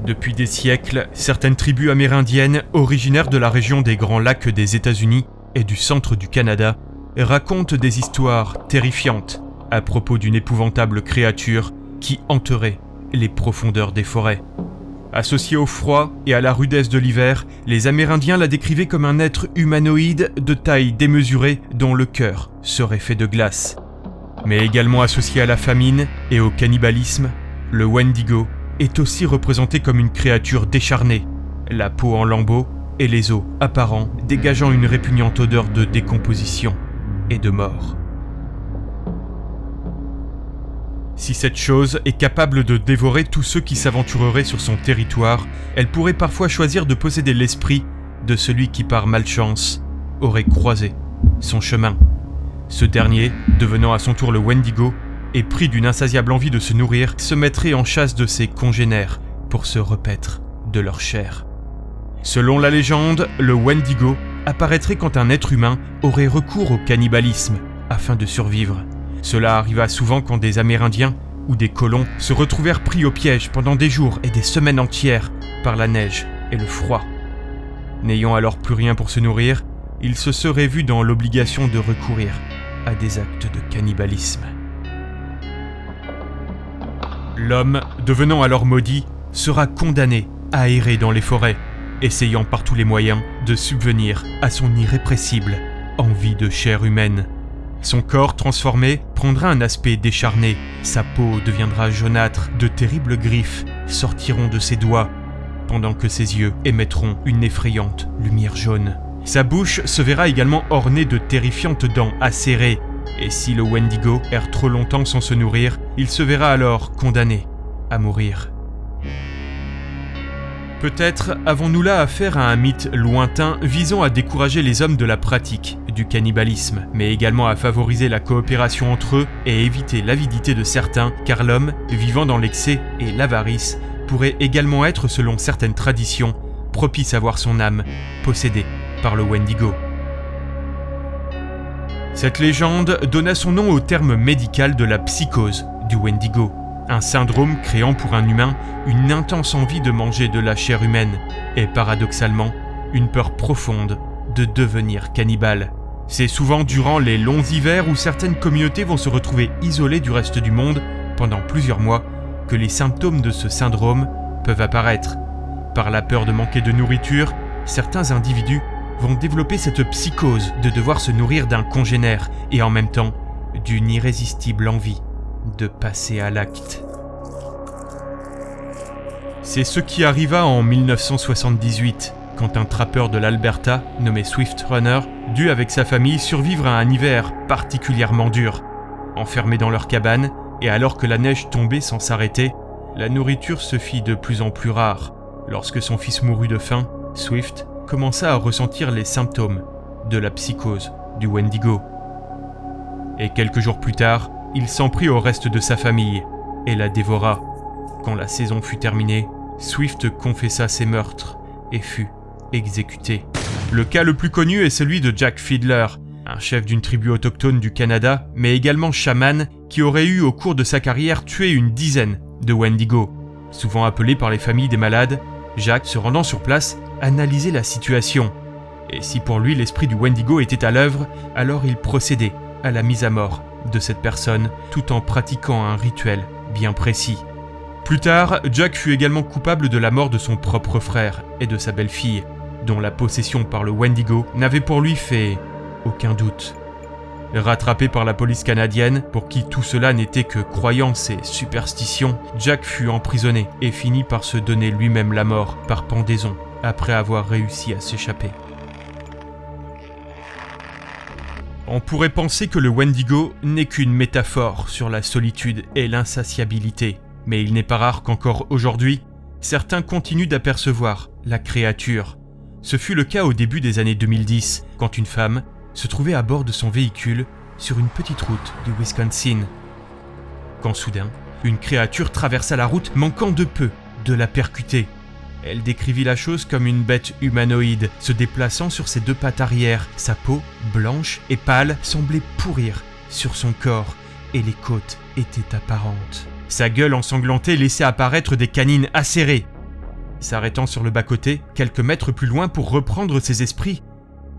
Depuis des siècles, certaines tribus amérindiennes, originaires de la région des Grands Lacs des États-Unis et du centre du Canada, racontent des histoires terrifiantes à propos d'une épouvantable créature qui hanterait les profondeurs des forêts. Associée au froid et à la rudesse de l'hiver, les Amérindiens la décrivaient comme un être humanoïde de taille démesurée dont le cœur serait fait de glace. Mais également associé à la famine et au cannibalisme, le Wendigo est aussi représenté comme une créature décharnée, la peau en lambeaux et les os apparents dégageant une répugnante odeur de décomposition et de mort. Si cette chose est capable de dévorer tous ceux qui s'aventureraient sur son territoire, elle pourrait parfois choisir de posséder l'esprit de celui qui par malchance aurait croisé son chemin. Ce dernier, devenant à son tour le Wendigo, et pris d'une insatiable envie de se nourrir, se mettrait en chasse de ses congénères pour se repaître de leur chair. Selon la légende, le Wendigo apparaîtrait quand un être humain aurait recours au cannibalisme afin de survivre. Cela arriva souvent quand des Amérindiens ou des colons se retrouvèrent pris au piège pendant des jours et des semaines entières par la neige et le froid. N'ayant alors plus rien pour se nourrir, ils se seraient vus dans l'obligation de recourir à des actes de cannibalisme. L'homme, devenant alors maudit, sera condamné à errer dans les forêts, essayant par tous les moyens de subvenir à son irrépressible envie de chair humaine. Son corps transformé prendra un aspect décharné, sa peau deviendra jaunâtre, de terribles griffes sortiront de ses doigts, pendant que ses yeux émettront une effrayante lumière jaune. Sa bouche se verra également ornée de terrifiantes dents acérées, et si le Wendigo erre trop longtemps sans se nourrir, il se verra alors condamné à mourir. Peut-être avons-nous là affaire à un mythe lointain visant à décourager les hommes de la pratique du cannibalisme, mais également à favoriser la coopération entre eux et éviter l'avidité de certains, car l'homme, vivant dans l'excès et l'avarice, pourrait également être, selon certaines traditions, propice à voir son âme possédée par le Wendigo. Cette légende donna son nom au terme médical de la psychose du Wendigo, un syndrome créant pour un humain une intense envie de manger de la chair humaine et paradoxalement une peur profonde de devenir cannibale. C'est souvent durant les longs hivers où certaines communautés vont se retrouver isolées du reste du monde pendant plusieurs mois que les symptômes de ce syndrome peuvent apparaître. Par la peur de manquer de nourriture, certains individus vont développer cette psychose de devoir se nourrir d'un congénère et en même temps d'une irrésistible envie de passer à l'acte. C'est ce qui arriva en 1978, quand un trappeur de l'Alberta, nommé Swift Runner, dut avec sa famille survivre à un hiver particulièrement dur. Enfermés dans leur cabane, et alors que la neige tombait sans s'arrêter, la nourriture se fit de plus en plus rare. Lorsque son fils mourut de faim, Swift commença à ressentir les symptômes de la psychose du Wendigo. Et quelques jours plus tard, il s'en prit au reste de sa famille et la dévora. Quand la saison fut terminée, Swift confessa ses meurtres et fut exécuté. Le cas le plus connu est celui de Jack Fiddler, un chef d'une tribu autochtone du Canada, mais également chaman, qui aurait eu au cours de sa carrière tué une dizaine de Wendigo. Souvent appelé par les familles des malades, Jack, se rendant sur place, analysait la situation. Et si pour lui l'esprit du Wendigo était à l'œuvre, alors il procédait à la mise à mort de cette personne, tout en pratiquant un rituel bien précis. Plus tard, Jack fut également coupable de la mort de son propre frère et de sa belle-fille, dont la possession par le Wendigo n'avait pour lui fait aucun doute. Rattrapé par la police canadienne, pour qui tout cela n'était que croyance et superstition, Jack fut emprisonné et finit par se donner lui-même la mort par pendaison, après avoir réussi à s'échapper. On pourrait penser que le Wendigo n'est qu'une métaphore sur la solitude et l'insatiabilité, mais il n'est pas rare qu'encore aujourd'hui, certains continuent d'apercevoir la créature. Ce fut le cas au début des années 2010, quand une femme se trouvait à bord de son véhicule sur une petite route du Wisconsin. Quand soudain, une créature traversa la route, manquant de peu de la percuter. Elle décrivit la chose comme une bête humanoïde, se déplaçant sur ses deux pattes arrière. Sa peau, blanche et pâle, semblait pourrir sur son corps, et les côtes étaient apparentes. Sa gueule ensanglantée laissait apparaître des canines acérées. S'arrêtant sur le bas-côté, quelques mètres plus loin pour reprendre ses esprits,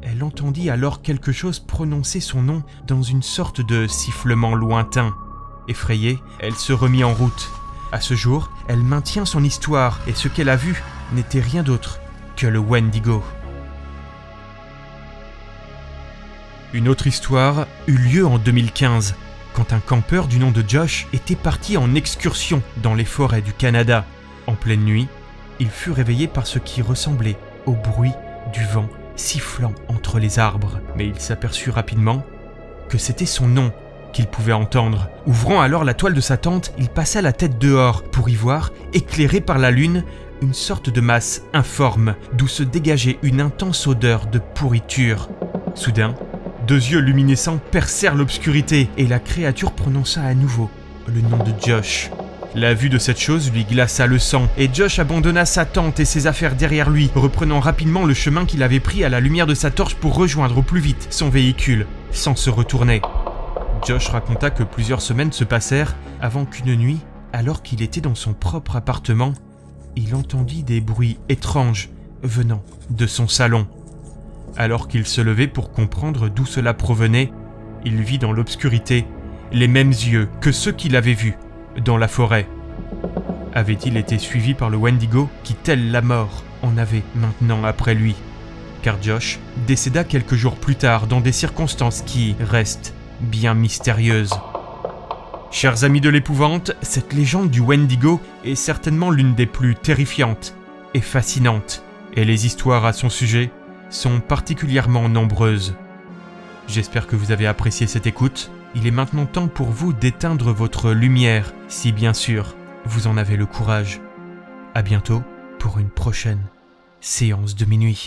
elle entendit alors quelque chose prononcer son nom dans une sorte de sifflement lointain. Effrayée, elle se remit en route. À ce jour, elle maintient son histoire et ce qu'elle a vu n'était rien d'autre que le Wendigo. Une autre histoire eut lieu en 2015, quand un campeur du nom de Josh était parti en excursion dans les forêts du Canada. En pleine nuit, il fut réveillé par ce qui ressemblait au bruit du vent sifflant entre les arbres. Mais il s'aperçut rapidement que c'était son nom qu'il pouvait entendre. Ouvrant alors la toile de sa tente, il passa la tête dehors pour y voir, éclairé par la lune, une sorte de masse informe d'où se dégageait une intense odeur de pourriture. Soudain, 2 yeux luminescents percèrent l'obscurité et la créature prononça à nouveau le nom de Josh. La vue de cette chose lui glaça le sang et Josh abandonna sa tente et ses affaires derrière lui, reprenant rapidement le chemin qu'il avait pris à la lumière de sa torche pour rejoindre au plus vite son véhicule, sans se retourner. Josh raconta que plusieurs semaines se passèrent avant qu'une nuit, alors qu'il était dans son propre appartement, il entendit des bruits étranges venant de son salon. Alors qu'il se levait pour comprendre d'où cela provenait, il vit dans l'obscurité les mêmes yeux que ceux qu'il avait vus dans la forêt. Avait-il été suivi par le Wendigo qui, tel la mort, en avait maintenant après lui? Car Josh décéda quelques jours plus tard dans des circonstances qui restent bien mystérieuses. Chers amis de l'épouvante, cette légende du Wendigo est certainement l'une des plus terrifiantes et fascinantes, et les histoires à son sujet sont particulièrement nombreuses. J'espère que vous avez apprécié cette écoute. Il est maintenant temps pour vous d'éteindre votre lumière, si bien sûr vous en avez le courage. À bientôt pour une prochaine séance de minuit.